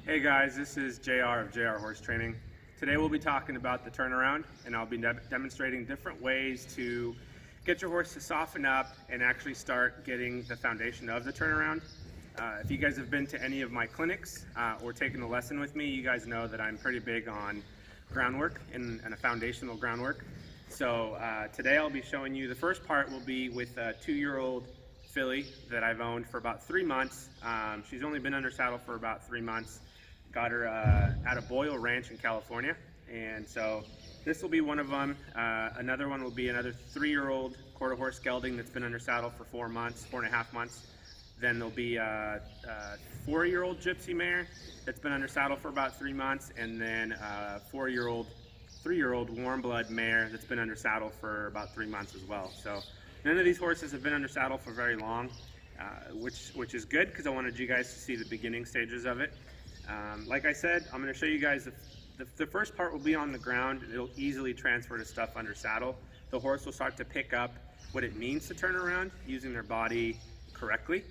Hey guys, this is JR of JR Horse Training. Today we'll be talking about the turnaround, and I'll be demonstrating different ways to get your horse to soften up and actually start getting the foundation of the turnaround. If you guys have been to any of my clinics or taken a lesson with me, you guys know that I'm pretty big on groundwork and a foundational groundwork. So today I'll be showing you, the first part will be with a 2-year-old filly that I've owned for about 3 months. She's only been under saddle for about 3 months. Got her at a Boyle Ranch in California, and so this will be one of them. Another one will be another 3-year-old quarter horse gelding that's been under saddle for 4 months, 4.5 months. Then there'll be a 4-year-old Gypsy Mayor that's been under saddle for about 3 months, and then a 3-year-old warm blood mare that's been under saddle for about 3 months as well. So none of these horses have been under saddle for very long, which is good because I wanted you guys to see the beginning stages of it. Like I said, I'm going to show you guys the first part will be on the ground. It'll easily transfer to stuff under saddle. The horse will start to pick up what it means to turn around using their body correctly.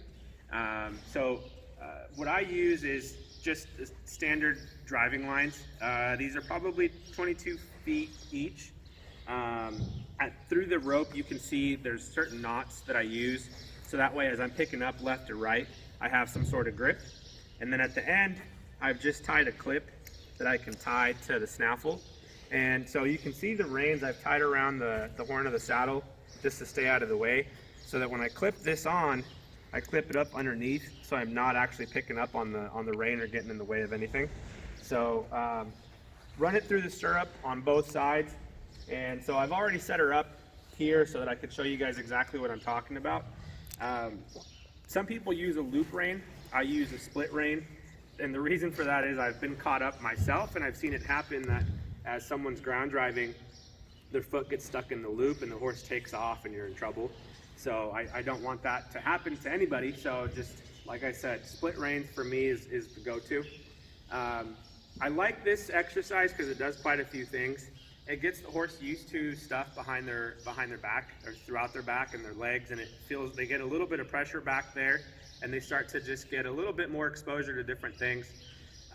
What I use is just the standard driving lines. These are probably 22 feet each. Through the rope you can see there's certain knots that I use, so that way as I'm picking up left or right I have some sort of grip. And then at the end I've just tied a clip that I can tie to the snaffle. And so you can see the reins I've tied around the horn of the saddle just to stay out of the way, so that when I clip this on, I clip it up underneath so I'm not actually picking up on the rein or getting in the way of anything. So run it through the stirrup on both sides. And so I've already set her up here so that I could show you guys exactly what I'm talking about. Some people use a loop rein. I use a split rein. And the reason for that is I've been caught up myself, and I've seen it happen that as someone's ground driving, their foot gets stuck in the loop and the horse takes off and you're in trouble. So I don't want that to happen to anybody. So just like I said, split reins for me is the go-to. I like this exercise because it does quite a few things. It gets the horse used to stuff behind their back, or throughout their back and their legs, and it feels they get a little bit of pressure back there, and they start to just get a little bit more exposure to different things.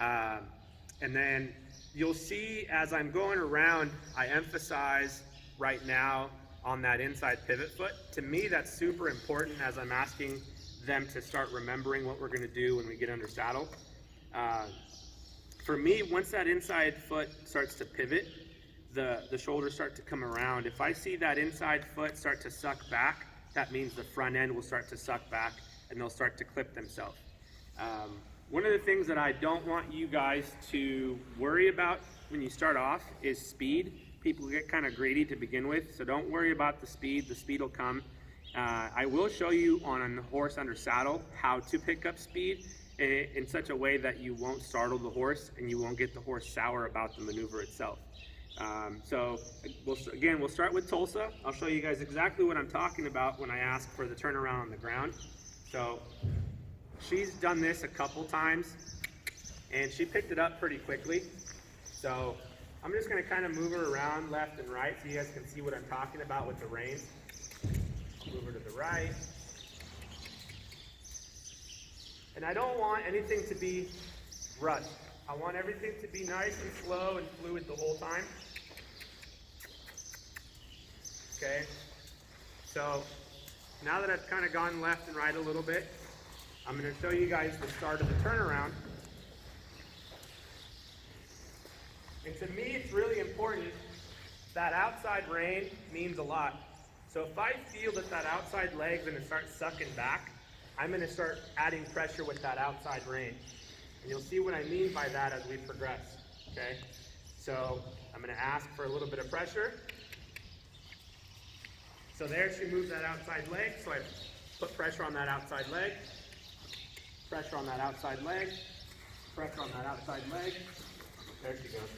And then you'll see as I'm going around, I emphasize right now on that inside pivot foot. To me, that's super important as I'm asking them to start remembering what we're going to do when we get under saddle. For me, once that inside foot starts to pivot, the shoulders start to come around. If I see that inside foot start to suck back, that means the front end will start to suck back and they'll start to clip themselves. One of the things that I don't want you guys to worry about when you start off is speed. People get kind of greedy to begin with, so don't worry about the speed. The speed will come. I will show you on a horse under saddle how to pick up speed in such a way that you won't startle the horse and you won't get the horse sour about the maneuver itself. We'll start with Tulsa. I'll show you guys exactly what I'm talking about when I ask for the turnaround on the ground. So she's done this a couple times and she picked it up pretty quickly. So I'm just going to kind of move her around left and right so you guys can see what I'm talking about with the reins. Move her to the right. And I don't want anything to be rushed. I want everything to be nice and slow and fluid the whole time. Okay, so now that I've kind of gone left and right a little bit, I'm going to show you guys the start of the turnaround. And to me, it's really important. That outside rein means a lot. So if I feel that outside leg's going to start sucking back, I'm going to start adding pressure with that outside rein. And you'll see what I mean by that as we progress, okay? So I'm going to ask for a little bit of pressure. So there she moves that outside leg, so I put pressure on that outside leg, pressure on that outside leg, pressure on that outside leg. There she goes.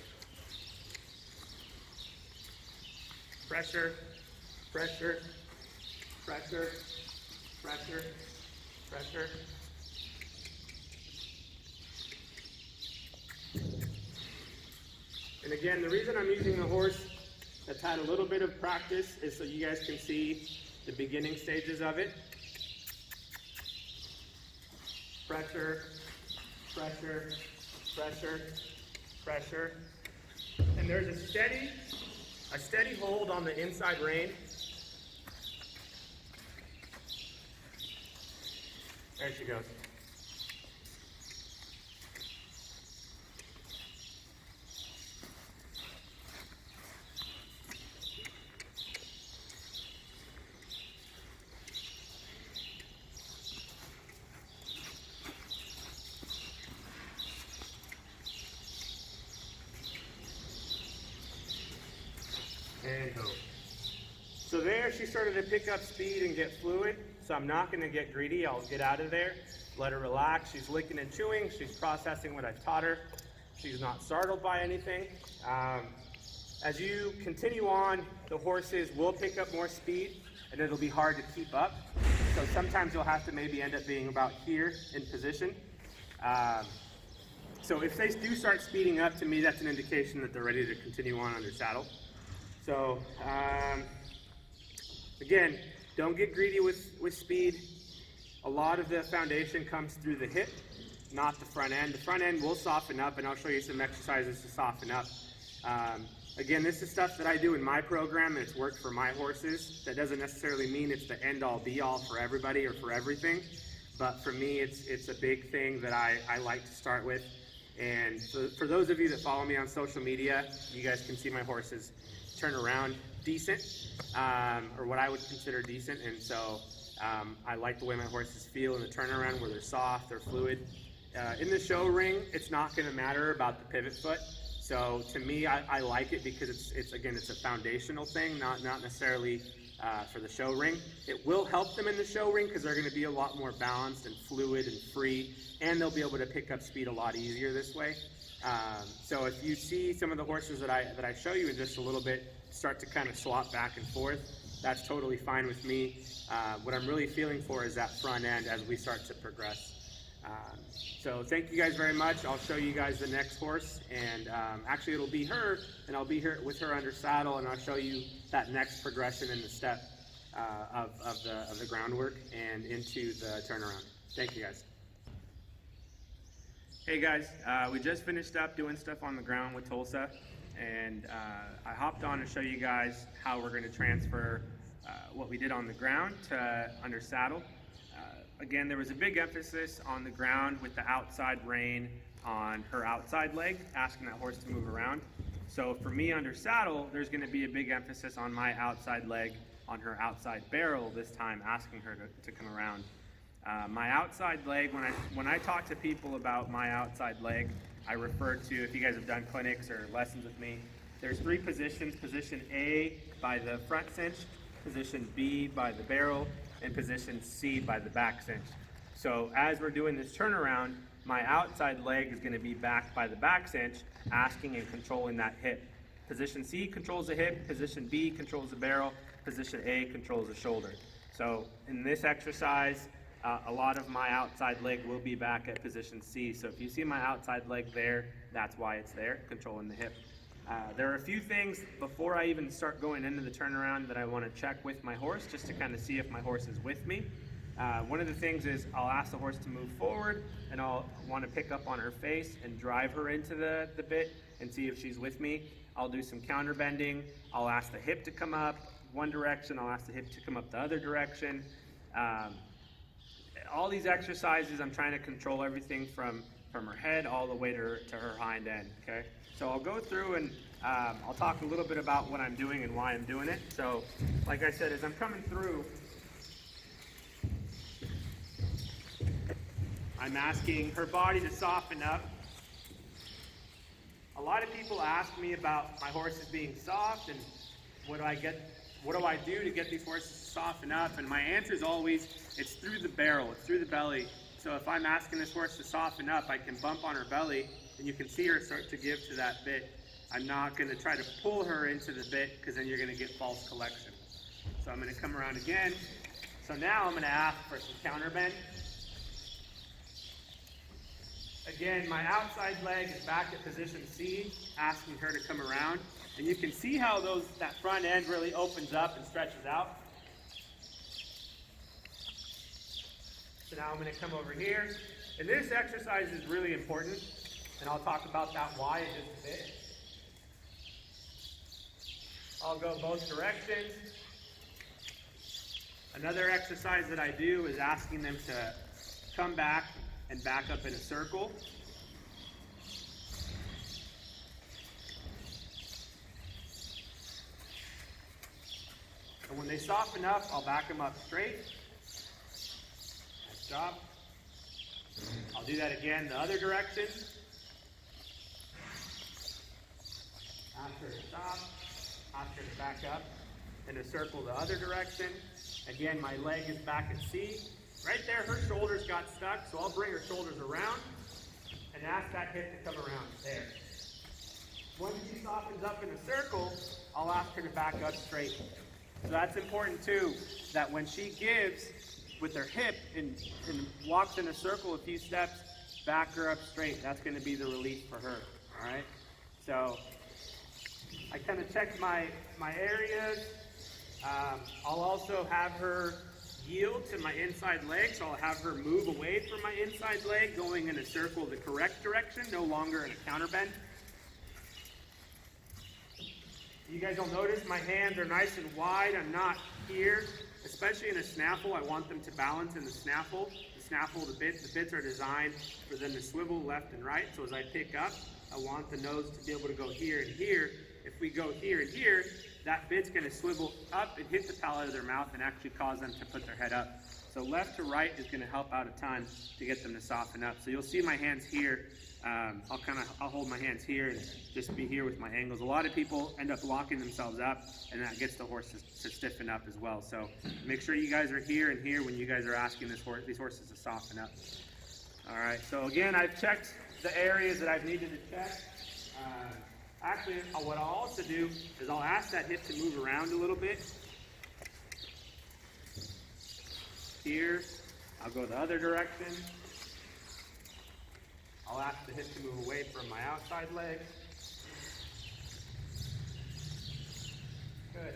Pressure, pressure, pressure, pressure, pressure. And again, the reason I'm using the horse that's had a little bit of practice is so you guys can see the beginning stages of it. Pressure, pressure, pressure, pressure. And there's a steady hold on the inside rein. There she goes. And go. So there she started to pick up speed and get fluid. So I'm not going to get greedy. I'll get out of there, let her relax. She's licking and chewing. She's processing what I've taught her. She's not startled by anything. As you continue on, the horses will pick up more speed and it'll be hard to keep up. So sometimes you'll have to maybe end up being about here in position. So if they do start speeding up, to me that's an indication that they're ready to continue on under saddle. So again, don't get greedy with speed. A lot of the foundation comes through the hip, not the front end. The front end will soften up, and I'll show you some exercises to soften up. Again, this is stuff that I do in my program, and it's worked for my horses. That doesn't necessarily mean it's the end-all, be-all for everybody or for everything, but for me, it's a big thing that I like to start with. And for those of you that follow me on social media, you guys can see my horses turn around decent, or what I would consider decent, and so I like the way my horses feel in the turnaround, where they're soft, they're fluid. In the show ring, it's not going to matter about the pivot foot. So to me, I like it because it's a foundational thing, not necessarily for the show ring. It will help them in the show ring because they're going to be a lot more balanced and fluid and free, and they'll be able to pick up speed a lot easier this way. So if you see some of the horses that I show you in just a little bit start to kind of swap back and forth, that's totally fine with me. What I'm really feeling for is that front end as we start to progress. So thank you guys very much. I'll show you guys the next horse, and actually it'll be her, and I'll be here with her under saddle, and I'll show you that next progression in the step of the groundwork and into the turnaround. Thank you guys. Hey guys, we just finished up doing stuff on the ground with Tulsa, and I hopped on to show you guys how we're going to transfer what we did on the ground to under saddle. Again, there was a big emphasis on the ground with the outside rein on her outside leg, asking that horse to move around. So for me under saddle, there's going to be a big emphasis on my outside leg on her outside barrel this time, asking her to come around. My outside leg, when I talk to people about my outside leg, I refer to, if you guys have done clinics or lessons with me, there's 3 positions: position A by the front cinch, position B by the barrel, and position C by the back cinch. So as we're doing this turnaround, my outside leg is going to be back by the back cinch, asking and controlling that hip. Position C controls the hip, position B controls the barrel, position A controls the shoulder. So in this exercise, a lot of my outside leg will be back at position C. So if you see my outside leg there, that's why it's there, controlling the hip. There are a few things before I even start going into the turnaround that I want to check with my horse, just to kind of see if my horse is with me. One of the things is I'll ask the horse to move forward, and I'll want to pick up on her face and drive her into the bit and see if she's with me. I'll do some counter bending. I'll ask the hip to come up one direction. I'll ask the hip to come up the other direction. All these exercises, I'm trying to control everything from her head all the way to her hind end, okay? So I'll go through and I'll talk a little bit about what I'm doing and why I'm doing it. So like I said, as I'm coming through, I'm asking her body to soften up. A lot of people ask me about my horses being soft and what do I do to get these horses to soften up? And my answer is always, it's through the barrel, it's through the belly. So if I'm asking this horse to soften up, I can bump on her belly and you can see her start to give to that bit. I'm not going to try to pull her into the bit because then you're going to get false collection. So I'm going to come around again. So now I'm going to ask for some counter bend. Again, my outside leg is back at position C, asking her to come around. And you can see how that front end really opens up and stretches out. So now I'm going to come over here. And this exercise is really important. And I'll talk about that why in just a bit. I'll go both directions. Another exercise that I do is asking them to come back and back up in a circle. And when they soften up, I'll back them up straight. Nice job. I'll do that again the other direction. After it stops, after it back up in a circle the other direction. Again, my leg is back at C. Right there, her shoulders got stuck, so I'll bring her shoulders around and ask that hip to come around. There. Once she softens up in a circle, I'll ask her to back up straight. So that's important too, that when she gives with her hip and walks in a circle a few steps, back her up straight. That's going to be the release for her. All right. So I kind of checked my areas. I'll also have her yield to my inside leg, so I'll have her move away from my inside leg, going in a circle the correct direction, no longer in a counter bend. You guys will notice my hands are nice and wide. I'm not here, especially in a snaffle. I want them to balance in the snaffle. The snaffle, the bits are designed for them to swivel left and right. So as I pick up, I want the nose to be able to go here and here. If we go here and here, that bit's going to swivel up and hit the palate of their mouth and actually cause them to put their head up. So left to right is going to help out a ton to get them to soften up. So you'll see my hands here. I'll hold my hands here and just be here with my angles. A lot of people end up locking themselves up, and that gets the horse to stiffen up as well. So make sure you guys are here and here when you guys are asking these horses to soften up. All right, so again, I've checked the areas that I've needed to check. Actually, what I'll also do is I'll ask that hip to move around a little bit. Here, I'll go the other direction. I'll ask the hip to move away from my outside leg. Good.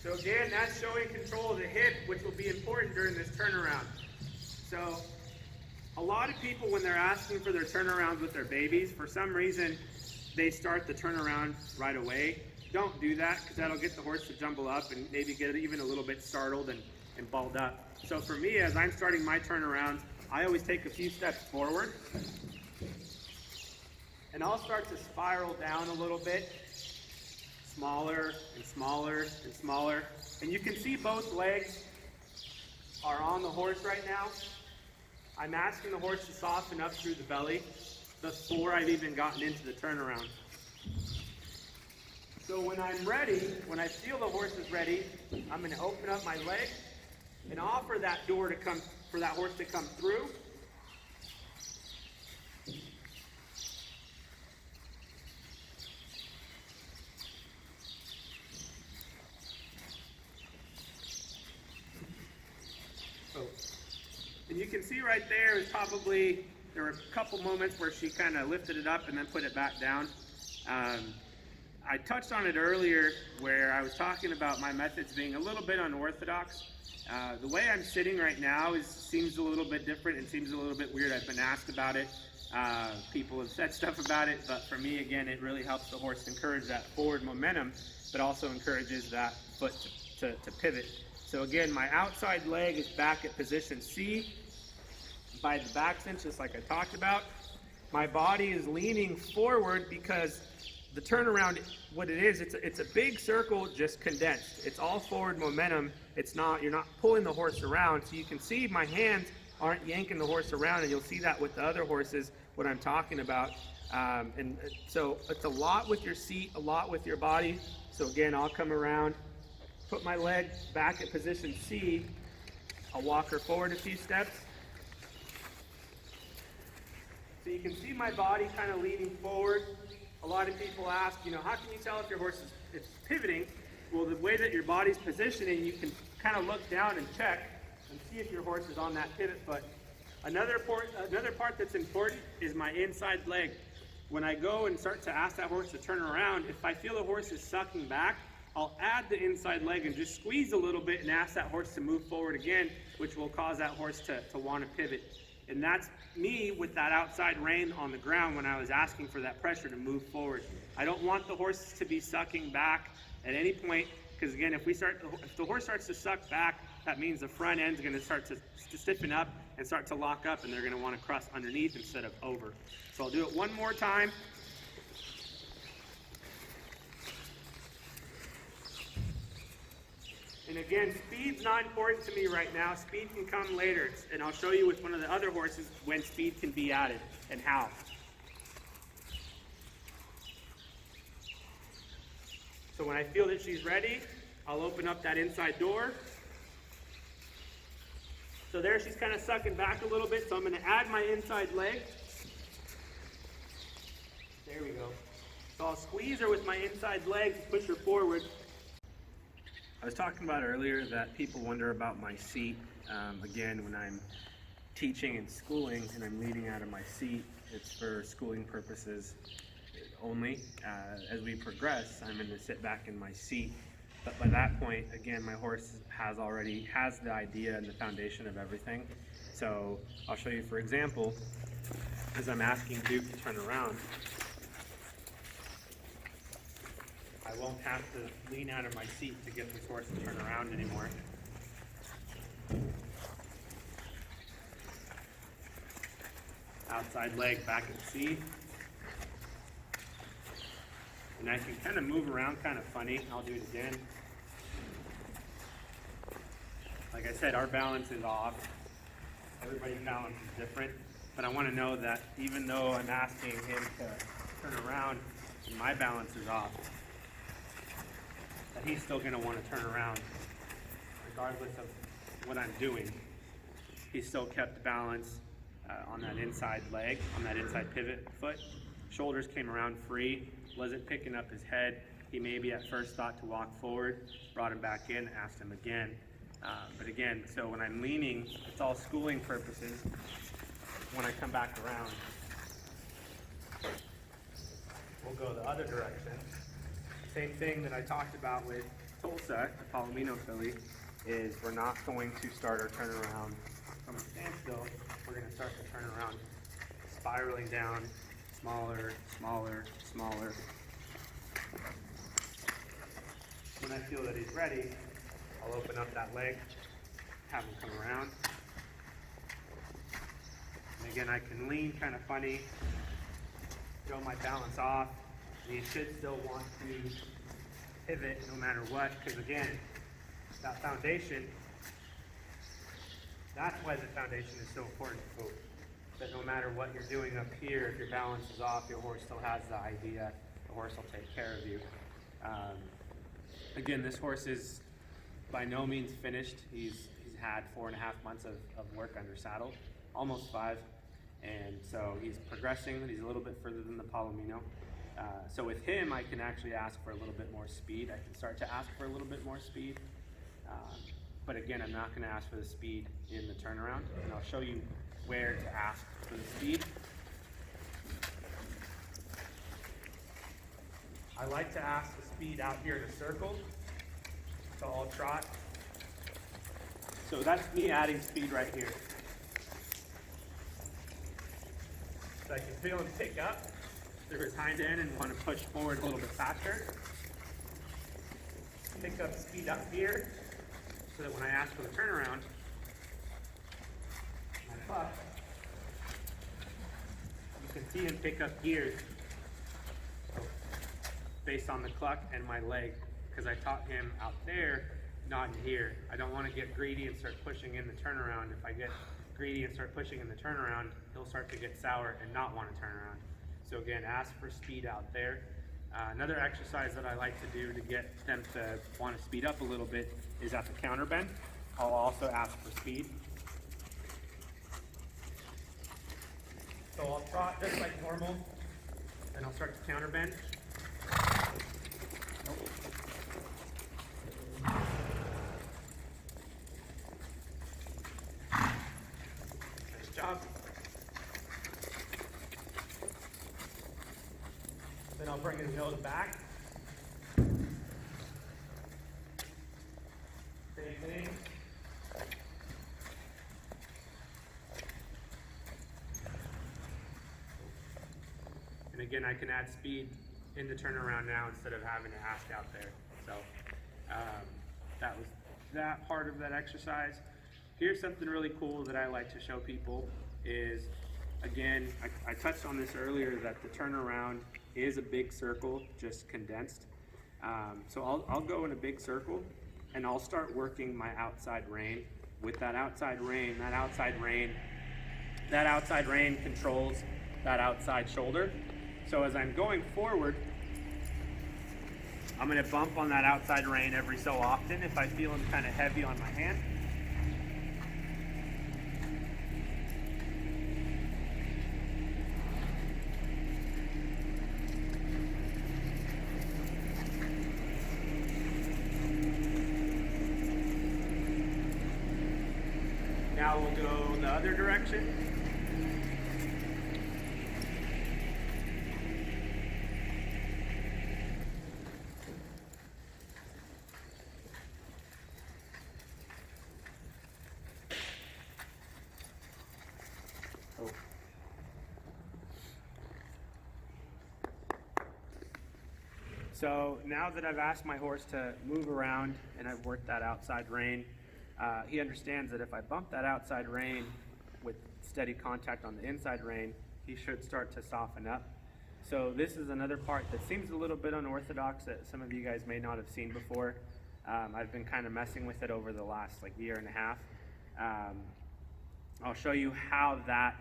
So again, that's showing control of the hip, which will be important during this turnaround. So a lot of people, when they're asking for their turnarounds with their babies, for some reason, they start the turnaround right away. Don't do that, because that'll get the horse to jumble up and maybe get even a little bit startled and balled up. So for me, as I'm starting my turnarounds, I always take a few steps forward, and I'll start to spiral down a little bit, smaller and smaller and smaller. And you can see both legs are on the horse right now. I'm asking the horse to soften up through the belly before I've even gotten into the turnaround. So when I'm ready, when I feel the horse is ready, I'm going to open up my leg and offer that door to come, for that horse to come through. And you can see right there is probably, there were a couple moments where she kind of lifted it up and then put it back down. I touched on it earlier where I was talking about my methods being a little bit unorthodox. The way I'm sitting right now seems a little bit different and seems a little bit weird. I've been asked about it. People have said stuff about it, but for me, again, it really helps the horse encourage that forward momentum, but also encourages that foot to pivot. So again, my outside leg is back at position C by the back cinch, just like I talked about. My body is leaning forward because the turnaround, what it is, it's a big circle just condensed. It's all forward momentum. It's not, you're not pulling the horse around. So you can see my hands aren't yanking the horse around, and you'll see that with the other horses, what I'm talking about. And so it's a lot with your seat, a lot with your body. So again, I'll come around, put my leg back at position C. I'll walk her forward a few steps. So you can see my body kind of leaning forward. A lot of people ask, how can you tell if your horse is pivoting? Well, the way that your body's positioning, you can kind of look down and check and see if your horse is on that pivot foot. Another part that's important is my inside leg. When I go and start to ask that horse to turn around, if I feel the horse is sucking back, I'll add the inside leg and just squeeze a little bit and ask that horse to move forward again, which will cause that horse to want to pivot. And that's me with that outside rein on the ground when I was asking for that pressure to move forward. I don't want the horse to be sucking back at any point, because again, if the horse starts to suck back, that means the front end's going to start to stiffen up and start to lock up, and they're going to want to cross underneath instead of over. So I'll do it one more time. And again, speed's not important to me right now. Speed can come later, and I'll show you with one of the other horses when speed can be added and how. So when I feel that she's ready, I'll open up that inside door. So there she's kind of sucking back a little bit, so I'm going to add my inside leg. There we go. So I'll squeeze her with my inside leg to push her forward. I was talking about earlier that people wonder about my seat. Again, when I'm teaching and schooling and I'm leading out of my seat, it's for schooling purposes only. As we progress, I'm going to sit back in my seat. But by that point, again, my horse has the idea and the foundation of everything. So I'll show you, for example, as I'm asking Duke to turn around, I won't have to lean out of my seat to get this horse to turn around anymore. Outside leg back at C. And I can kind of move around kind of funny. I'll do it again. Like I said, our balance is off. Everybody's balance is different. But I want to know that even though I'm asking him to turn around and my balance is off, that he's still going to want to turn around regardless of what I'm doing. He still kept balance on that inside leg, on that inside pivot foot. Shoulders came around free, wasn't picking up his head. He maybe at first thought to walk forward, brought him back in, asked him again. But again, so when I'm leaning, it's all schooling purposes. When I come back around, we'll go the other direction. Same thing that I talked about with Tulsa, the Palomino filly, is we're not going to start our turnaround from a standstill. We're going to start the turnaround spiraling down, smaller, smaller, smaller. When I feel that he's ready, I'll open up that leg, have him come around. And again, I can lean kind of funny, throw my balance off. You should still want to pivot no matter what, because again, that foundation, that's why the foundation is so important to both. That no matter what you're doing up here, if your balance is off, your horse still has the idea, the horse will take care of you. Again, this horse is by no means finished. He's had 4.5 months of work under saddle, almost 5. And so he's progressing, he's a little bit further than the Palomino. So with him, I can actually ask for a little bit more speed. I can start to ask for a little bit more speed. But again, I'm not going to ask for the speed in the turnaround. And I'll show you where to ask for the speed. I like to ask the speed out here in a circle. So I'll trot. So that's me adding speed right here. So I can feel him pick up through his hind end and want to push forward a little bit faster. Pick up speed up here so that when I ask for the turnaround, my cluck, you can see him pick up gears based on the cluck and my leg, because I taught him out there, not in here. I don't want to get greedy and start pushing in the turnaround. If I get greedy and start pushing in the turnaround, he'll start to get sour and not want to turn around. So again, ask for speed out there. Another exercise that I like to do to get them to want to speed up a little bit is at the counter bend. I'll also ask for speed. So I'll trot just like normal, and I'll start to counter bend. Nice job. Then I'll bring his nose back. Same thing. And again, I can add speed in the turnaround now instead of having to ask out there. So that was that part of that exercise. Here's something really cool that I like to show people is, again, I touched on this earlier, that the turnaround is a big circle, just condensed. So I'll go in a big circle and I'll start working my outside rein. With that outside rein controls that outside shoulder. So as I'm going forward, I'm going to bump on that outside rein every so often if I feel them kind of heavy on my hand. Now we'll go the other direction. So now that I've asked my horse to move around and I've worked that outside rein, he understands that if I bump that outside rein with steady contact on the inside rein, he should start to soften up. So this is another part that seems a little bit unorthodox that some of you guys may not have seen before. I've been kind of messing with it over the last year and a half. I'll show you how that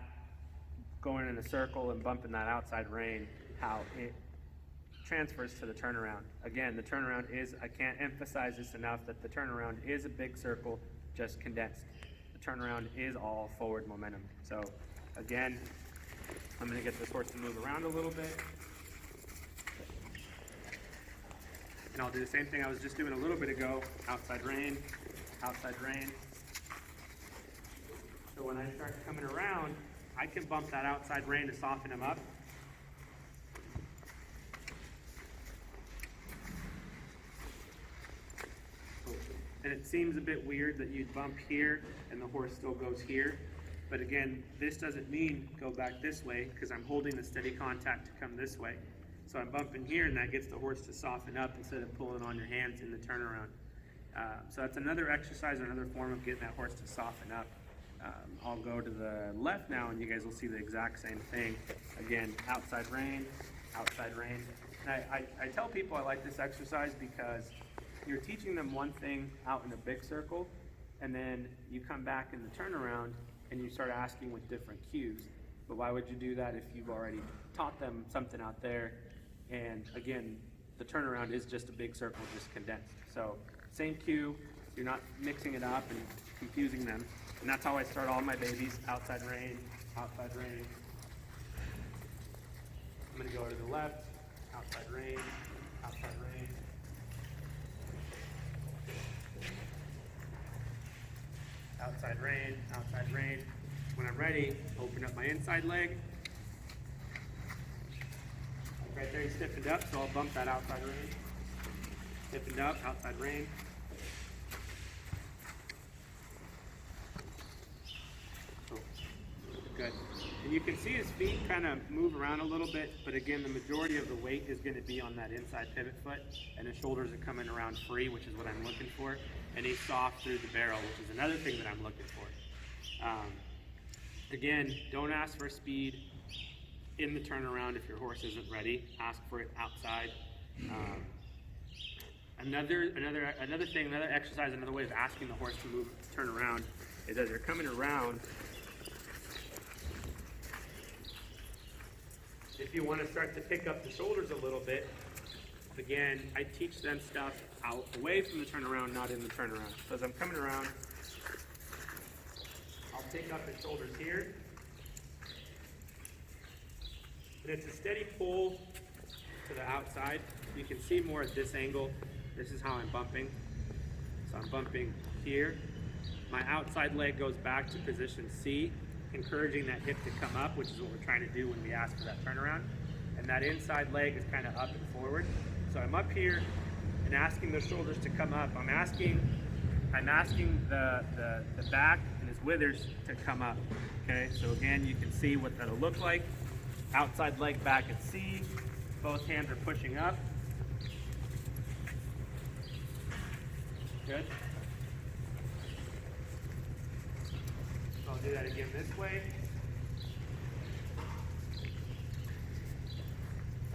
going in a circle and bumping that outside rein, how it transfers to the turnaround. Again, the turnaround is, I can't emphasize this enough, that the turnaround is a big circle, just condensed. The turnaround is all forward momentum. So again, I'm going to get this horse to move around a little bit. And I'll do the same thing I was just doing a little bit ago, outside rein, outside rein. So when I start coming around, I can bump that outside rein to soften him up. And it seems a bit weird that you'd bump here and the horse still goes here. But again, this doesn't mean go back this way because I'm holding the steady contact to come this way. So I'm bumping here and that gets the horse to soften up instead of pulling on your hands in the turnaround. So that's another exercise or another form of getting that horse to soften up. I'll go to the left now and you guys will see the exact same thing. Again, outside rein, outside rein. And I tell people I like this exercise because you're teaching them one thing out in a big circle, and then you come back in the turnaround and you start asking with different cues. But why would you do that if you've already taught them something out there? And again, the turnaround is just a big circle, just condensed. So same cue, you're not mixing it up and confusing them. And that's how I start all my babies, outside rein, outside rein. I'm gonna go to the left, outside rein, outside rein. Outside rein, outside rein. When I'm ready, open up my inside leg. Right there, he stiffened up, so I'll bump that outside rein. Stiffened up, outside rein. Cool. Good. And you can see his feet kind of move around a little bit, but again, the majority of the weight is going to be on that inside pivot foot, and his shoulders are coming around free, which is what I'm looking for. And he's soft through the barrel, which is another thing that I'm looking for. Again, don't ask for speed in the turnaround if your horse isn't ready. Ask for it outside. Another exercise, another way of asking the horse to move, turn around, is as you're coming around, if you want to start to pick up the shoulders a little bit, again, I teach them stuff out away from the turnaround, not in the turnaround. So as I'm coming around, I'll pick up his shoulders here. And it's a steady pull to the outside. You can see more at this angle. This is how I'm bumping. So I'm bumping here. My outside leg goes back to position C, encouraging that hip to come up, which is what we're trying to do when we ask for that turnaround. And that inside leg is kind of up and forward. So I'm up here and asking those shoulders to come up. I'm asking the back and his withers to come up. Okay, so again, you can see what that'll look like. Outside leg back at C. Both hands are pushing up. Good. So I'll do that again this way.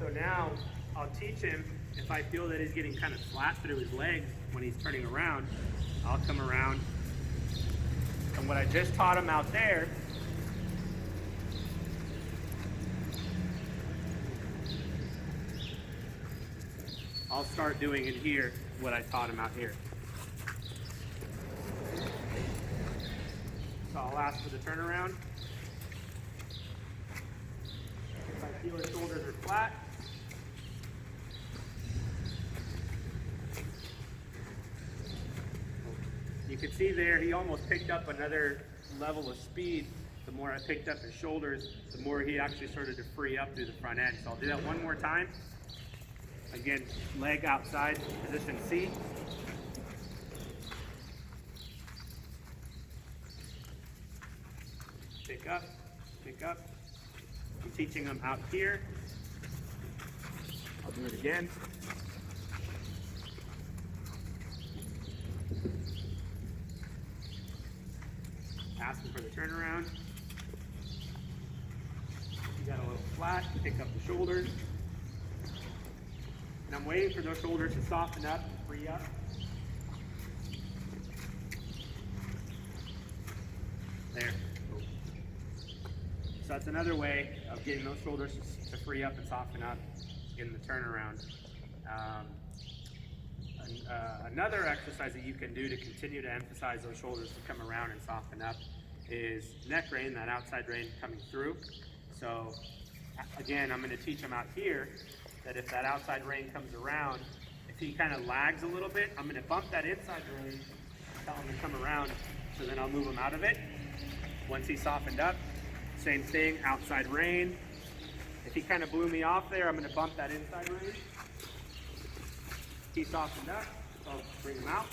So now I'll teach him, if I feel that he's getting kind of flat through his legs when he's turning around, I'll come around. And what I just taught him out there, I'll start doing it here, what I taught him out here. So I'll ask for the turnaround. If I feel his shoulders are flat, you can see there, he almost picked up another level of speed. The more I picked up his shoulders, the more he actually started to free up through the front end. So I'll do that one more time. Again, leg outside, position C. Pick up, pick up. I'm teaching him out here. I'll do it again. Asking for the turnaround. You got a little flat, pick up the shoulders. And I'm waiting for those shoulders to soften up and free up. There. So that's another way of getting those shoulders to free up and soften up in the turnaround. Another exercise that you can do to continue to emphasize those shoulders to come around and soften up is neck rein, that outside rein coming through. So again, I'm going to teach him out here that if that outside rein comes around, if he kind of lags a little bit, I'm going to bump that inside rein, tell him to come around, so then I'll move him out of it. Once he's softened up, same thing, outside rein. If he kind of blew me off there, I'm going to bump that inside rein. He softened up, so I'll bring him out.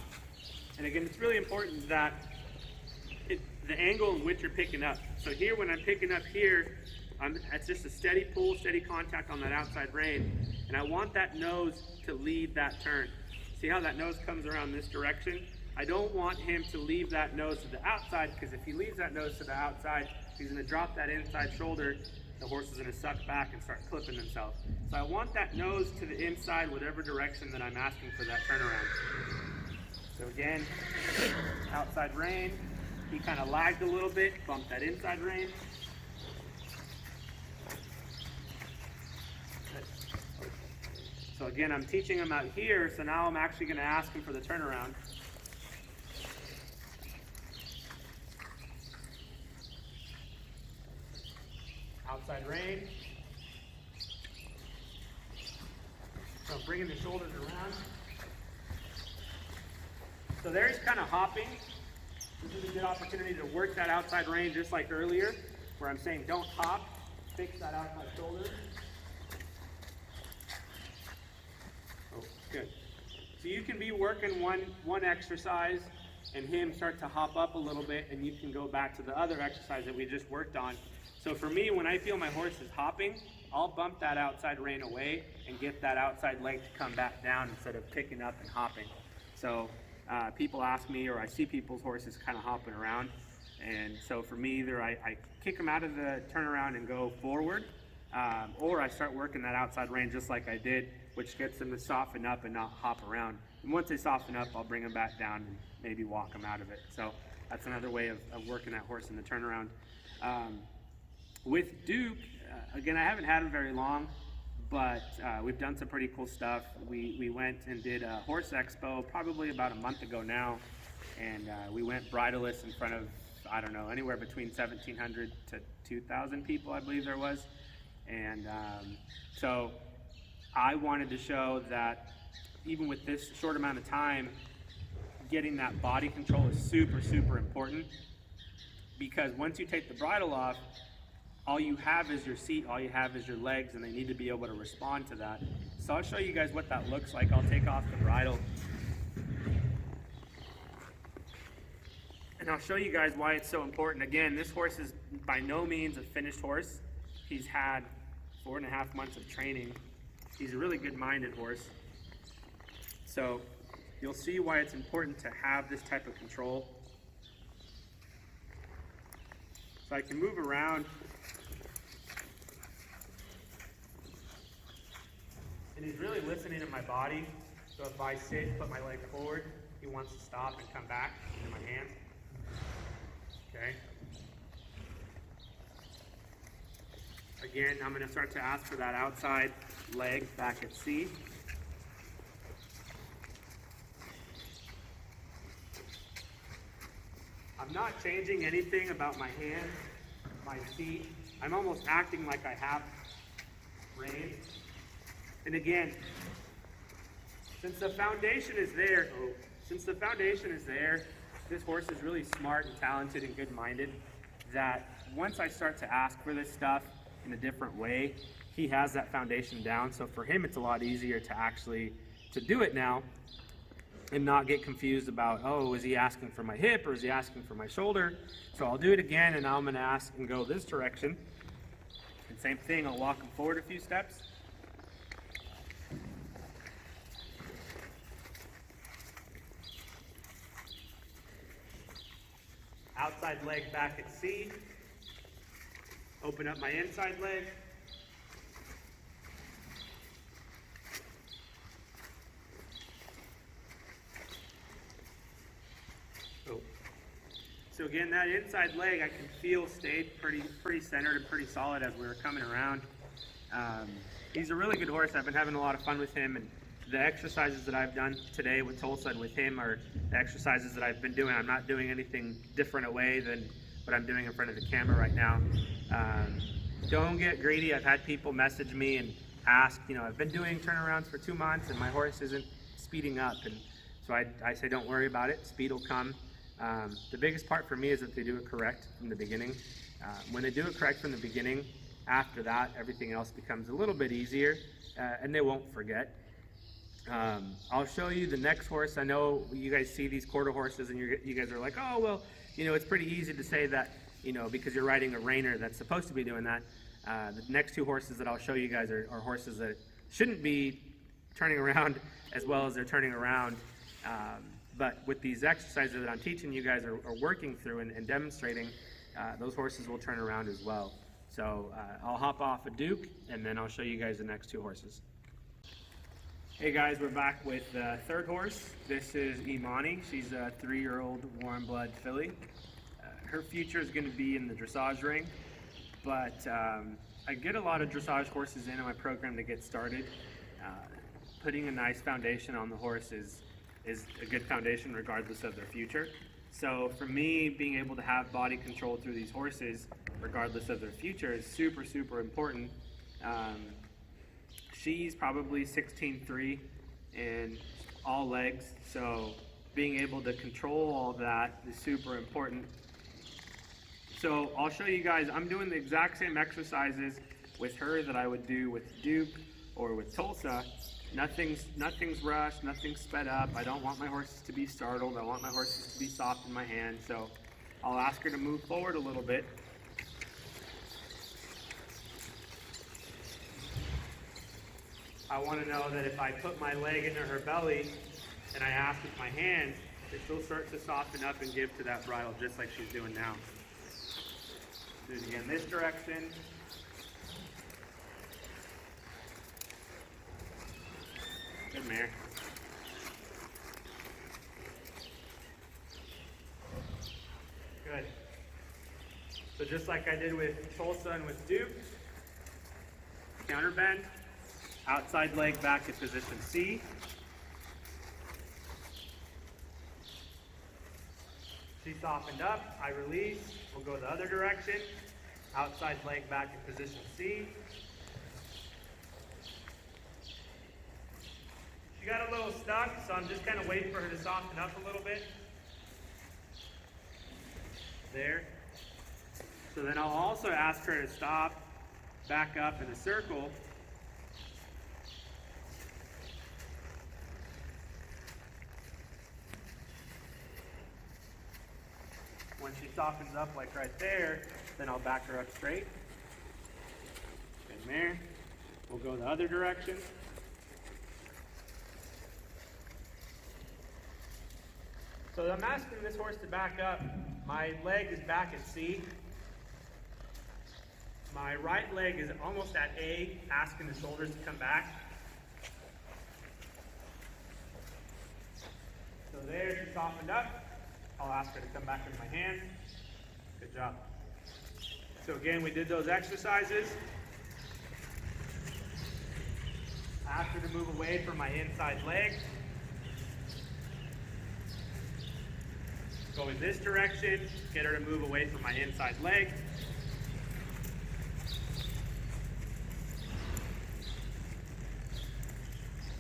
And again, it's really important that the angle in which you're picking up. So here, when I'm picking up here, it's just a steady pull, steady contact on that outside rein. And I want that nose to lead that turn. See how that nose comes around this direction? I don't want him to leave that nose to the outside, because if he leaves that nose to the outside, he's going to drop that inside shoulder. The horse is going to suck back and start clipping himself. So I want that nose to the inside, whatever direction that I'm asking for that turnaround. So again, outside rein. He kind of lagged a little bit, bump that inside rein. So again, I'm teaching him out here, so now I'm actually going to ask him for the turnaround. Outside rein. So I'm bringing the shoulders around. So there he's kind of hopping. This is a good opportunity to work that outside rein just like earlier, where I'm saying don't hop, fix that outside shoulder. Oh, good. So you can be working one exercise and him start to hop up a little bit, and you can go back to the other exercise that we just worked on. So for me, when I feel my horse is hopping, I'll bump that outside rein away and get that outside leg to come back down instead of picking up and hopping. So people ask me, or I see people's horses kind of hopping around, and so for me, either I kick them out of the turnaround and go forward, or I start working that outside rein just like I did, which gets them to soften up and not hop around. And once they soften up, I'll bring them back down and maybe walk them out of it. So that's another way of working that horse in the turnaround. With Duke, again, I haven't had him very long, but we've done some pretty cool stuff. We went and did a horse expo probably about a month ago now, and we went bridleless in front of, I don't know, anywhere between 1,700 to 2,000 people, I believe there was. And so I wanted to show that even with this short amount of time, getting that body control is super, super important, because once you take the bridle off, all you have is your seat, all you have is your legs, and they need to be able to respond to that. So I'll show you guys what that looks like. I'll take off the bridle, and I'll show you guys why it's so important. Again, this horse is by no means a finished horse. He's had 4.5 months of training. He's a really good-minded horse. So you'll see why it's important to have this type of control. So I can move around. And he's really listening to my body. So if I sit, put my leg forward, he wants to stop and come back into my hands. Okay. Again, I'm going to start to ask for that outside leg back at C. I'm not changing anything about my hands, my feet. I'm almost acting like I have rein. And again, since the foundation is there, this horse is really smart and talented and good-minded, that once I start to ask for this stuff in a different way, he has that foundation down. So for him, it's a lot easier to do it now and not get confused about, oh, is he asking for my hip or is he asking for my shoulder? So I'll do it again, and now I'm going to ask and go this direction. And same thing, I'll walk him forward a few steps. Outside leg back at C. Open up my inside leg. Oh. So again, that inside leg I can feel stayed pretty centered and pretty solid as we were coming around. He's a really good horse. I've been having a lot of fun with him, and the exercises that I've done today with Tulsa and with him are the exercises that I've been doing. I'm not doing anything different away than what I'm doing in front of the camera right now. Don't get greedy. I've had people message me and ask, I've been doing turnarounds for 2 months and my horse isn't speeding up. And so I say, don't worry about it. Speed will come. The biggest part for me is that they do it correct from the beginning. When they do it correct from the beginning, after that, everything else becomes a little bit easier, and they won't forget. I'll show you the next horse. I know you guys see these quarter horses and you guys are like, oh, well, it's pretty easy to say that, because you're riding a reiner that's supposed to be doing that. The next 2 horses that I'll show you guys are horses that shouldn't be turning around as well as they're turning around. But with these exercises that I'm teaching you guys are working through and demonstrating, those horses will turn around as well. So I'll hop off a Duke and then I'll show you guys the next 2 horses. Hey guys, we're back with the third horse. This is Imani. She's a 3-year-old warm blood filly. Her future is going to be in the dressage ring, but I get a lot of dressage horses in my program to get started. Putting a nice foundation on the horse is a good foundation regardless of their future. So for me, being able to have body control through these horses regardless of their future is super, super important. She's probably 16.3 in all legs, so being able to control all that is super important. So I'll show you guys, I'm doing the exact same exercises with her that I would do with Duke or with Tulsa. Nothing's rushed, nothing's sped up. I don't want my horses to be startled. I want my horses to be soft in my hand. So I'll ask her to move forward a little bit. I want to know that if I put my leg into her belly and I ask with my hand, that she'll start to soften up and give to that bridle just like she's doing now. Do it again this direction. Good mare. Good. So just like I did with Tulsa and with Duke, counter bend. Outside leg back at position C. She softened up, I release, we'll go the other direction. Outside leg back in position C. She got a little stuck, so I'm just kind of waiting for her to soften up a little bit. There. So then I'll also ask her to stop, back up in a circle. When she softens up like right there, then I'll back her up straight. Good mare. We'll go the other direction. So I'm asking this horse to back up. My leg is back at C. My right leg is almost at A, asking the shoulders to come back. So there, she softened up. I'll ask her to come back into my hand. Good job. So again, we did those exercises. Ask her to move away from my inside leg. Go in this direction, get her to move away from my inside leg.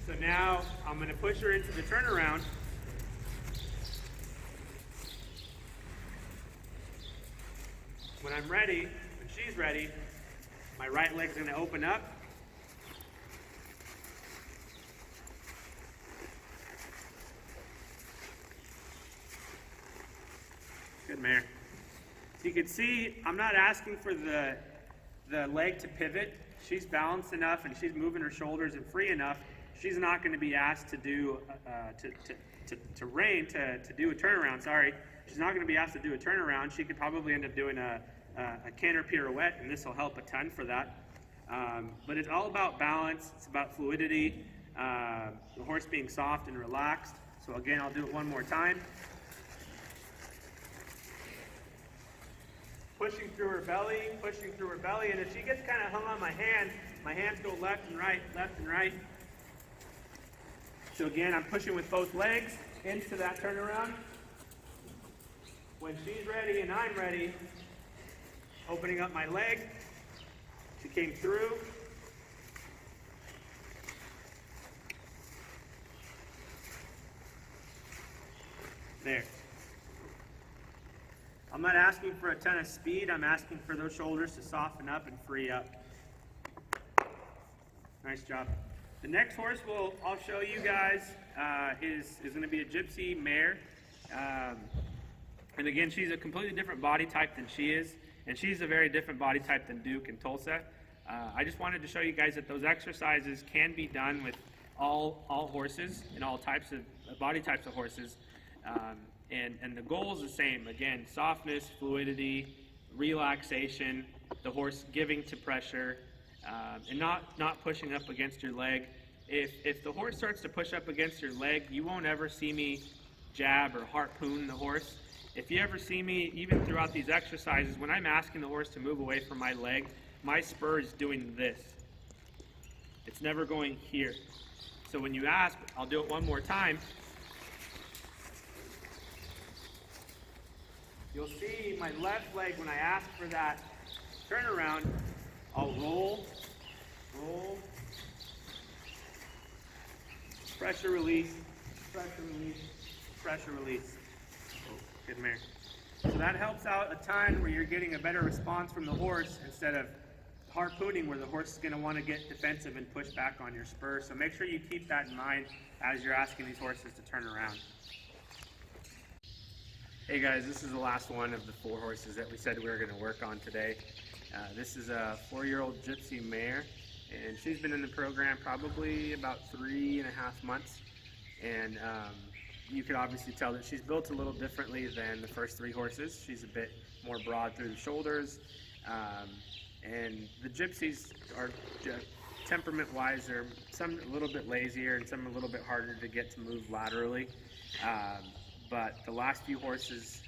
So now I'm going to push her into the turnaround. When I'm ready, when she's ready, my right leg's going to open up. Good mare. So you can see I'm not asking for the leg to pivot. She's balanced enough and she's moving her shoulders and free enough. She's not going to be asked to do to do a turnaround. Sorry, she's not going to be asked to do a turnaround. She could probably end up doing a canter pirouette, and this will help a ton for that. But it's all about balance. It's about fluidity. The horse being soft and relaxed. So again, I'll do it one more time. Pushing through her belly, and if she gets kind of hung on my hands go left and right, left and right. So again, I'm pushing with both legs into that turnaround. When she's ready and I'm ready, opening up my leg. She came through. There. I'm not asking for a ton of speed. I'm asking for those shoulders to soften up and free up. Nice job. The next horse I'll show you guys is going to be a Gypsy Mayor. And again, she's a completely different body type than she is. And she's a very different body type than Duke and Tulsa. I just wanted to show you guys that those exercises can be done with all horses and all types of body types of horses. And the goal is the same. Again, softness, fluidity, relaxation, the horse giving to pressure, and not pushing up against your leg. If the horse starts to push up against your leg, you won't ever see me jab or harpoon the horse. If you ever see me, even throughout these exercises, when I'm asking the horse to move away from my leg, my spur is doing this. It's never going here. So when you ask, I'll do it one more time. You'll see my left leg, when I ask for that turnaround, I'll roll, pressure release, pressure release, pressure release. Oh, good mare. So that helps out a ton where you're getting a better response from the horse instead of harpooning where the horse is going to want to get defensive and push back on your spur. So make sure you keep that in mind as you're asking these horses to turn around. Hey guys, this is the last one of the 4 horses that we said we were going to work on today. This is a 4-year-old Gypsy Mayor, and she's been in the program probably about 3.5 months. And you could obviously tell that she's built a little differently than the first 3 horses. She's a bit more broad through the shoulders. And the Gypsies are temperament-wise, they're some a little bit lazier and some a little bit harder to get to move laterally. But the last few horses,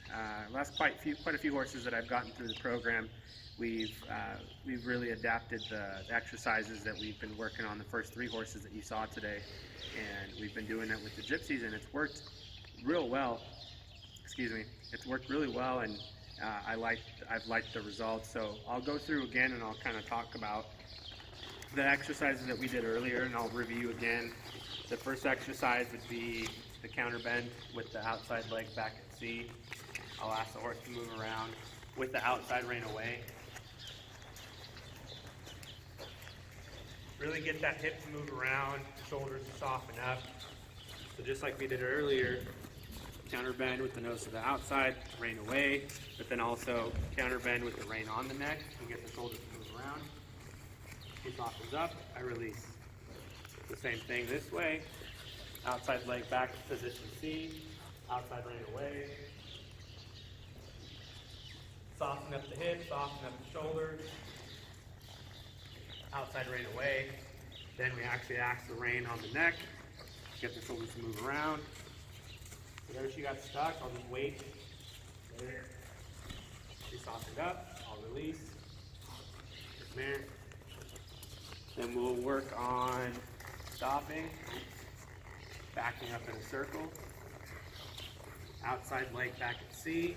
quite a few horses that I've gotten through the program, we've really adapted the exercises that we've been working on the first 3 horses that you saw today, and we've been doing it with the Gypsies, and it's worked real well. Excuse me, it's worked really well, and I've liked the results. So I'll go through again, and I'll kind of talk about the exercises that we did earlier, and I'll review again. The first exercise would be the counter bend with the outside leg back at C. I'll ask the horse to move around with the outside rein away. Really get that hip to move around, shoulders to soften up. So just like we did earlier, counter bend with the nose to the outside, rein away, but then also counter bend with the rein on the neck and get the shoulders to move around. She softens up, I release. The same thing this way. Outside leg back to position C. Outside rein away. Soften up the hip, soften up the shoulders. Outside rein away. Then we actually axe the rein on the neck. Get the shoulders to move around. So there she got stuck. I'll just wait. There. She softened up. I'll release. There. Then we'll work on stopping, backing up in a circle. Outside leg back at C.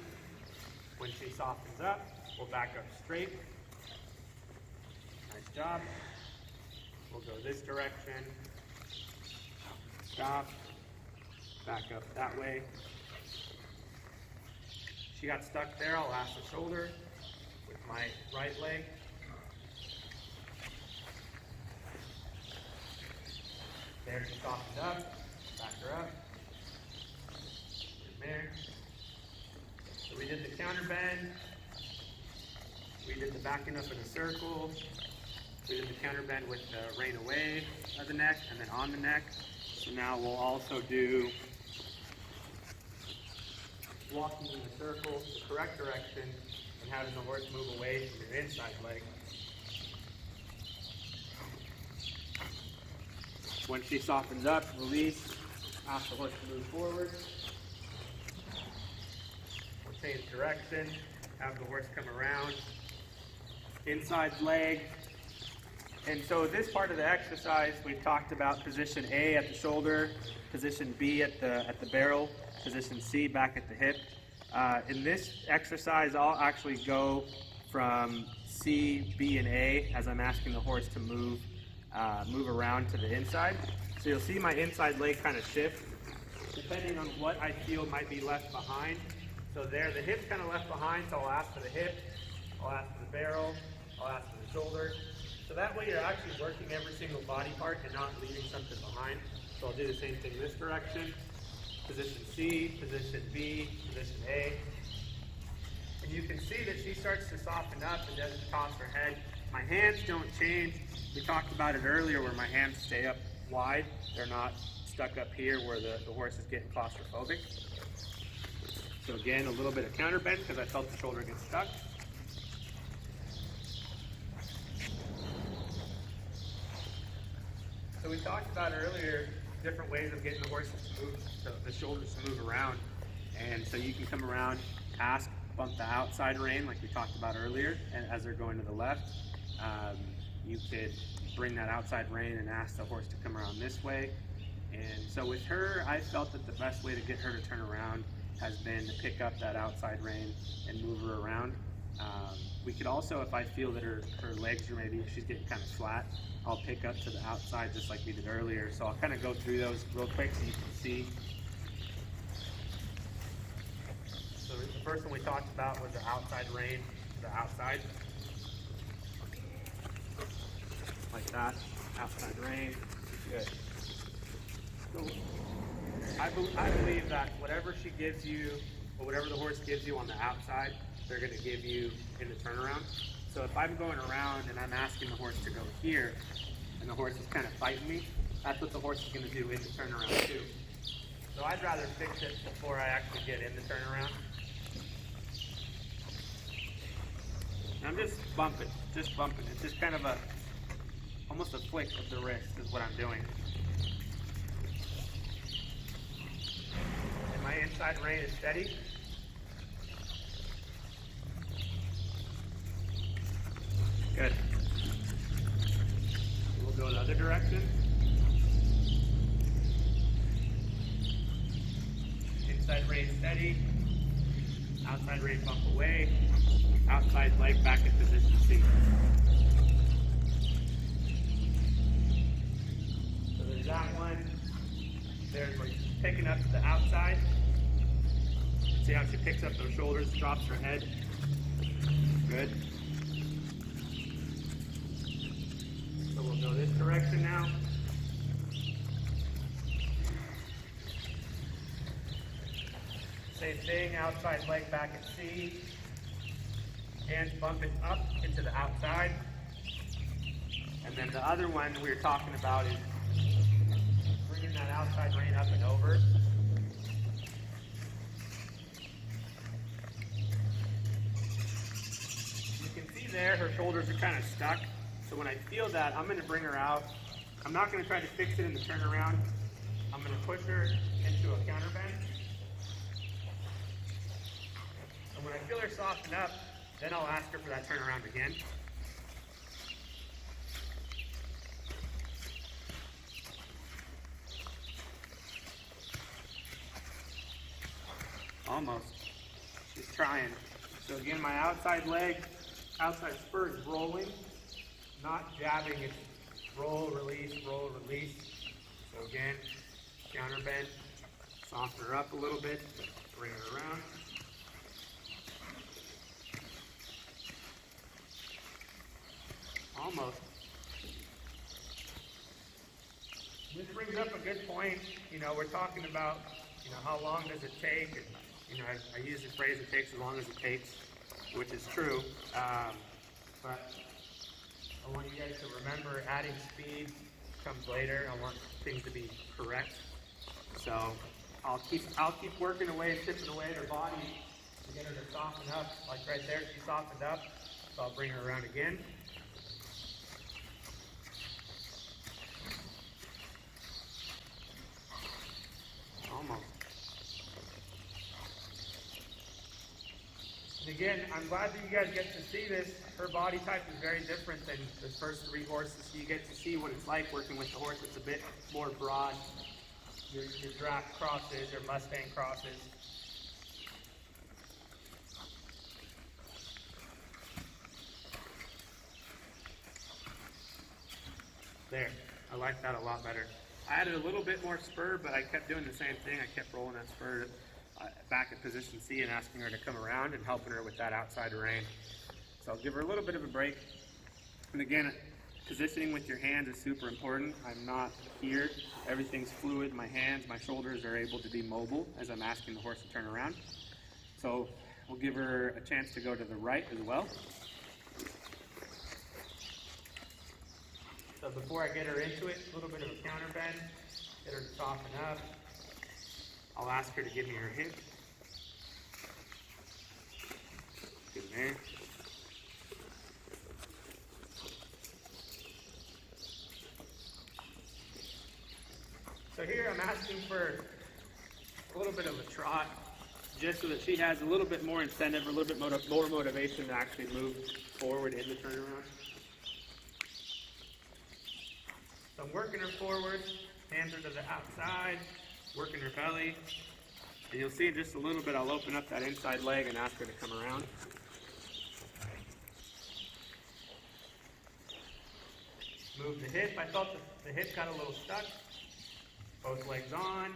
When she softens up, we'll back up straight. Nice job. We'll go this direction. Stop. Back up that way. She got stuck there. I'll lash the shoulder with my right leg. There, she softened up. Back her up. There. So we did the counter bend. We did the backing up in a circle. We did the counter bend with the rein away of the neck and then on the neck. So now we'll also do walking in a circle, the correct direction, and having the horse move away from your inside leg. When she softens up, release, ask the horse to move forward. We'll change direction, have the horse come around, inside leg. And so this part of the exercise, we've talked about position A at the shoulder, position B at the barrel, position C back at the hip. In this exercise, I'll actually go from C, B, and A as I'm asking the horse to move around to the inside. So you'll see my inside leg kind of shift depending on what I feel might be left behind. So there, the hip's kind of left behind, so I'll ask for the hip, I'll ask for the barrel, I'll ask for the shoulder. So that way you're actually working every single body part and not leaving something behind. So I'll do the same thing this direction. Position C, position B, position A. And you can see that she starts to soften up and doesn't toss her head. My hands don't change. We talked about it earlier where my hands stay up wide. They're not stuck up here where the horse is getting claustrophobic. So again, a little bit of counter bend because I felt the shoulder get stuck. So we talked about earlier different ways of getting the horses to move, the shoulders to move around. And so you can come around, ask, bump the outside rein like we talked about earlier, and as they're going to the left. You could bring that outside rein and ask the horse to come around this way. And so with her, I felt that the best way to get her to turn around has been to pick up that outside rein and move her around. We could also, if I feel that her legs are maybe, if she's getting kind of flat, I'll pick up to the outside just like we did earlier. So I'll kind of go through those real quick so you can see. So the first one we talked about was the outside rein, the outside. Like that, outside rein. Good. So I believe that whatever she gives you, or whatever the horse gives you on the outside, they're going to give you in the turnaround. So if I'm going around and I'm asking the horse to go here, and the horse is kind of fighting me, that's what the horse is going to do in the turnaround too. So I'd rather fix it before I actually get in the turnaround. And I'm just bumping. It's just kind of almost a flick of the wrist is what I'm doing. And my inside rein is steady. Good. We'll go the other direction. Inside rein steady. Outside rein bump away. Outside leg back in position C. So there's that one. There's where she's picking up to the outside. See how she picks up those shoulders, drops her head. Good. So we'll go this direction now. Same thing, outside leg back at C. Hands bumping up into the outside. And then the other one we were talking about is bringing that outside rein up and over. You can see there her shoulders are kind of stuck. So when I feel that, I'm going to bring her out. I'm not going to try to fix it in the turnaround. I'm going to push her into a counter bend. And when I feel her soften up, then I'll ask her for that turnaround again. Almost. She's trying. So again, my outside leg, outside spur is rolling, not jabbing. It's roll, release, roll, release. So again, counter bend, soften her up a little bit, bring her around. Almost. This brings up a good point. You know, we're talking about, you know, how long does it take? And, you know, I use the phrase, it takes as long as it takes, which is true. But I want you guys to remember adding speed comes later. I want things to be correct. So I'll keep working away and chipping away at her body to get her to soften up. Like right there, she softened up. So I'll bring her around again. Almost. And again, I'm glad that you guys get to see this. Her body type is very different than the first 3 horses, so you get to see what it's like working with the horse that's a bit more broad. Your draft crosses, your Mustang crosses. There, I like that a lot better. I added a little bit more spur, but I kept doing the same thing. I kept rolling that spur back at position C and asking her to come around and helping her with that outside rein. So I'll give her a little bit of a break. And again, positioning with your hands is super important. I'm not here. Everything's fluid. My hands, my shoulders are able to be mobile as I'm asking the horse to turn around. So we'll give her a chance to go to the right as well. So before I get her into it, a little bit of a counter bend, get her to soften up. I'll ask her to give me her hip. Good there. So here I'm asking for a little bit of a trot, just so that she has a little bit more incentive, a little bit more motivation to actually move forward in the turnaround. So I'm working her forward, hands are to the outside, working her belly. And you'll see in just a little bit, I'll open up that inside leg and ask her to come around. Move the hip. I felt the hip got a little stuck. Both legs on,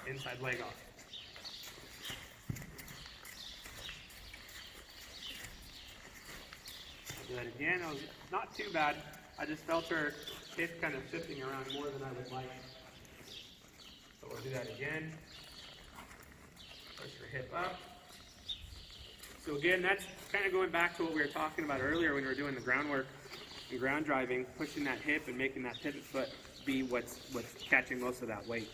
inside leg off. I'll do that again. It was not too bad. I just felt her hip kind of shifting around more than I would like. So we'll do that again. Push her hip up. So again, that's kind of going back to what we were talking about earlier when we were doing the groundwork and ground driving, pushing that hip and making that pivot foot be what's catching most of that weight.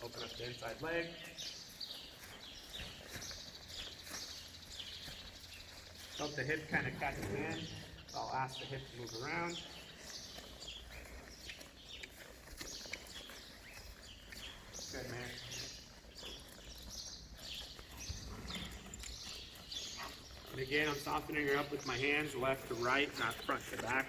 Open up the inside leg. Felt the hip kind of catch again. So I'll ask the hip to move around. Good, man. And again, I'm softening her up with my hands, left to right, not front to back.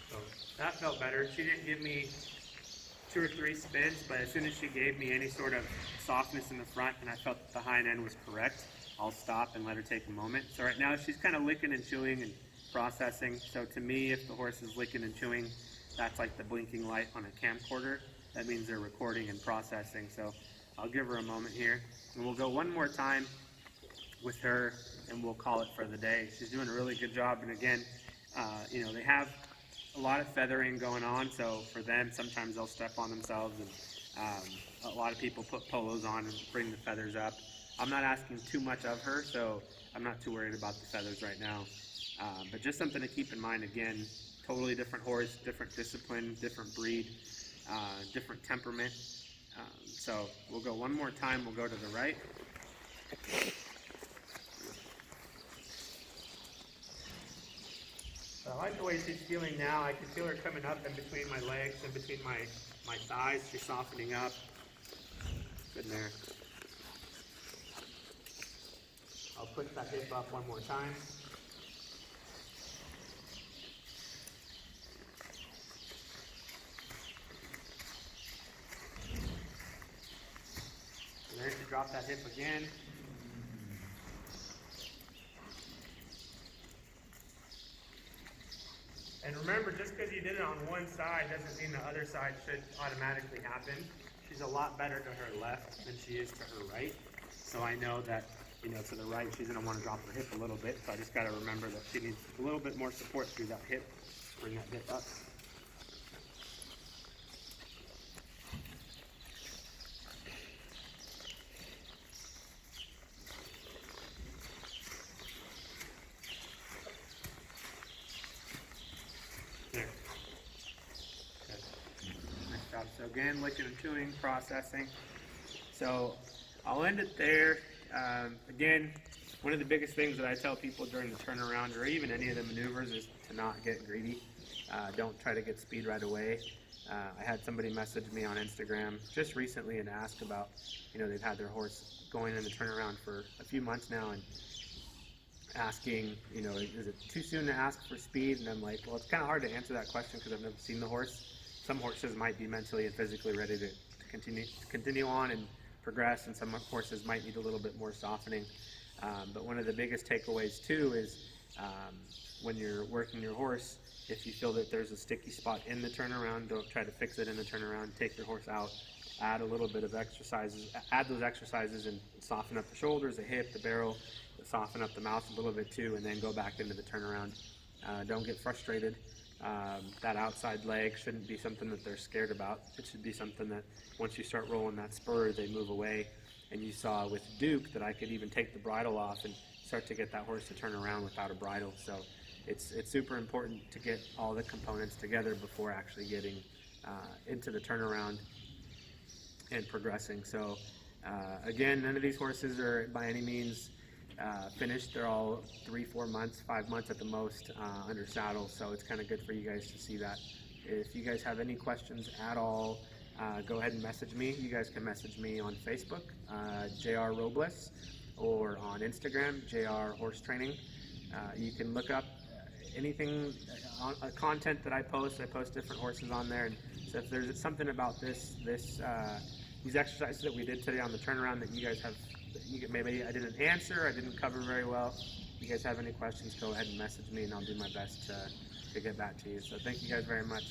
So that felt better. She didn't give me 2 or 3 spins, but as soon as she gave me any sort of softness in the front and I felt that the hind end was correct, I'll stop and let her take a moment. So right now she's kind of licking and chewing and processing. So to me, if the horse is licking and chewing, that's like the blinking light on a camcorder. That means they're recording and processing. So I'll give her a moment here. And we'll go one more time. with her, and we'll call it for the day. She's doing a really good job, and again, you know, they have a lot of feathering going on, so for them, sometimes they'll step on themselves, and a lot of people put polos on and bring the feathers up. I'm not asking too much of her, so I'm not too worried about the feathers right now. But just something to keep in mind, again, totally different horse, different discipline, different breed, different temperament. So we'll go one more time, we'll go to the right. So I like the way she's feeling now. I can feel her coming up in between my legs and between my thighs. She's softening up. Good there. I'll push that hip up one more time. And there she dropped that hip again. And remember, just because you did it on one side doesn't mean the other side should automatically happen. She's a lot better to her left than she is to her right. So I know that, you know, to the right, she's going to want to drop her hip a little bit. So I just got to remember that she needs a little bit more support through that hip. Bring that hip up. There. Good. Nice job. So again, licking and chewing, processing. So I'll end it there. Again, one of the biggest things that I tell people during the turnaround or even any of the maneuvers is to not get greedy. Don't try to get speed right away. I had somebody message me on Instagram just recently and ask about, you know, they've had their horse going in the turnaround for a few months now and asking, you know, is it too soon to ask for speed? And I'm like, well, it's kind of hard to answer that question because I've never seen the horse. Some horses might be mentally and physically ready to continue on and progress, and some horses might need a little bit more softening. But one of the biggest takeaways too is when you're working your horse, if you feel that there's a sticky spot in the turnaround, don't try to fix it in the turnaround. Take your horse out, add a little bit of exercises, add those exercises and soften up the shoulders, the hip, the barrel, soften up the mouth a little bit too, and then go back into the turnaround. Don't get frustrated. That outside leg shouldn't be something that they're scared about. It should be something that once you start rolling that spur, they move away. And you saw with Duke that I could even take the bridle off and start to get that horse to turn around without a bridle. So it's super important to get all the components together before actually getting into the turnaround and progressing. So again, none of these horses are by any means finished. They're all 3, 4 months, 5 months at the most under saddle, so it's kind of good for you guys to see that. If you guys have any questions at all, go ahead and message me. You guys can message me on Facebook, JR Robles, or on Instagram, JR Horse Training. You can look up anything, content that I post different horses on there, and so if there's something about these exercises that we did today on the turnaround that you guys have, maybe I didn't answer, I didn't cover very well. If you guys have any questions, go ahead and message me and I'll do my best to get back to you. So thank you guys very much.